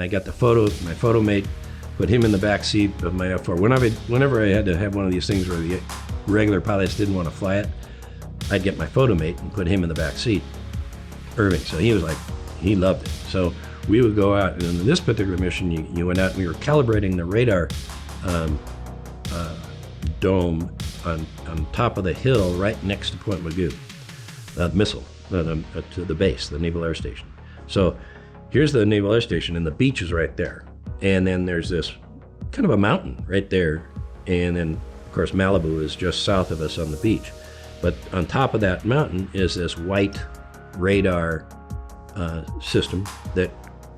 I got my photo mate, put him in the back seat of my F4. Whenever I had to have one of these things where the regular pilots didn't want to fly it, I'd get my photo mate and put him in the back seat, Irving. So he was like, he loved it. So we would go out, and in this particular mission, you went out and we were calibrating the radar dome on top of the hill right next to Point Mugu, missile, to the base, the Naval Air Station. So here's the Naval Air Station, and the beach is right there. And then there's this kind of a mountain right there. And then, of course, Malibu is just south of us on the beach. But on top of that mountain is this white radar system that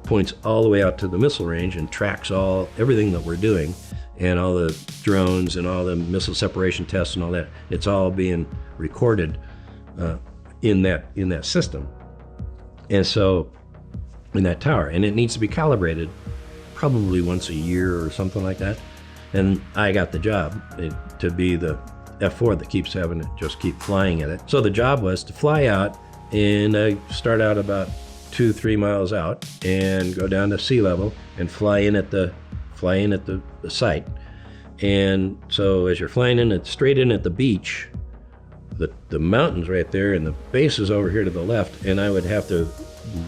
points all the way out to the missile range and tracks everything that we're doing, and all the drones and all the missile separation tests and all that. It's all being recorded in that system. And so, in that tower, and it needs to be calibrated probably once a year or something like that. And I got the job to be the F4 that keeps having to just keep flying at it. So the job was to fly out, and I start out about 2-3 miles out and go down to sea level and fly in at the site. And so as you're flying in, straight in at the beach, the mountain's right there and the base is over here to the left, and I would have to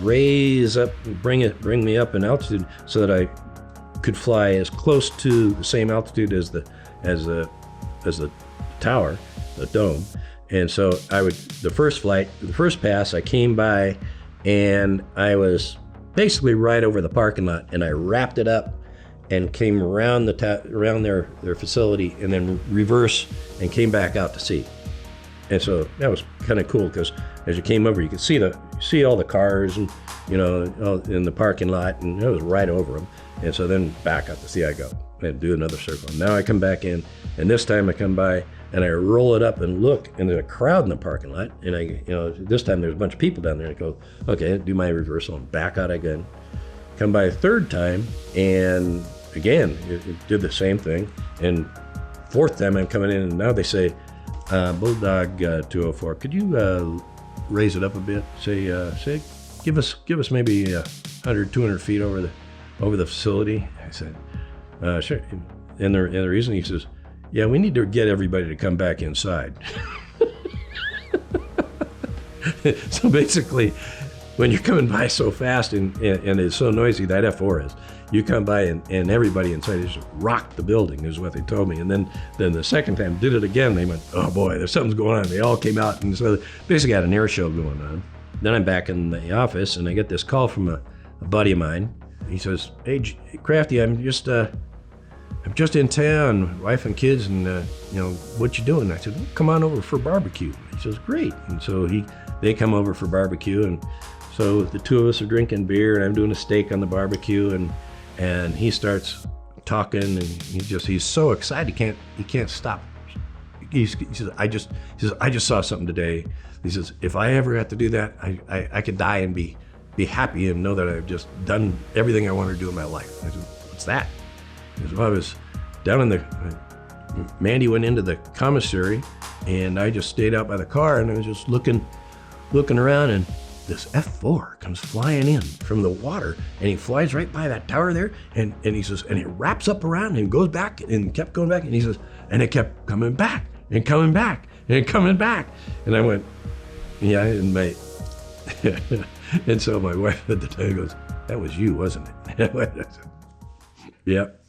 raise up, bring me up in altitude so that I could fly as close to the same altitude as the tower, the dome. And so the first pass, I came by, and I was basically right over the parking lot, and I wrapped it up and came around around their facility, and then reverse and came back out to sea. And so that was kind of cool, because as you came over, you could see all the cars and in the parking lot, and it was right over them. And so then back out to sea I go and do another circle. And now I come back in, and this time I come by and I roll it up and look, and there's a crowd in the parking lot. And this time there's a bunch of people down there. And I go, okay, do my reversal and back out again. Come by a third time, and again, it did the same thing. And fourth time I'm coming in, and now they say, Bulldog 204, could you raise it up a bit? Say, give us maybe 100, 200 feet over the facility. I said, sure. And the reason, he says, yeah, we need to get everybody to come back inside. So basically, when you're coming by so fast and it's so noisy, that F4 is, you come by and everybody inside is just rocked the building, is what they told me. And then the second time did it again, they went, oh boy, there's something's going on. They all came out, and so basically had an air show going on. Then I'm back in the office, and I get this call from a buddy of mine. He says, hey, Crafty, I'm just in town, wife and kids, and what you doing? I said, well, come on over for barbecue. He says, great. And so they come over for barbecue, and so the two of us are drinking beer, and I'm doing a steak on the barbecue, and he starts talking, and he's so excited he can't stop. He says, I just saw something today. He says, if I ever have to do that, I could die and be happy and know that I've just done everything I wanted to do in my life. I said, what's that? He says, well, I was down Mandy went into the commissary, and I just stayed out by the car, and I was just looking around, and this F4 comes flying in from the water, and he flies right by that tower there, and he says, and it wraps up around and goes back and kept going back, and he says, and it kept coming back and coming back and coming back. And I went, yeah, and and so my wife at the time goes, that was you, wasn't it? I said, yep.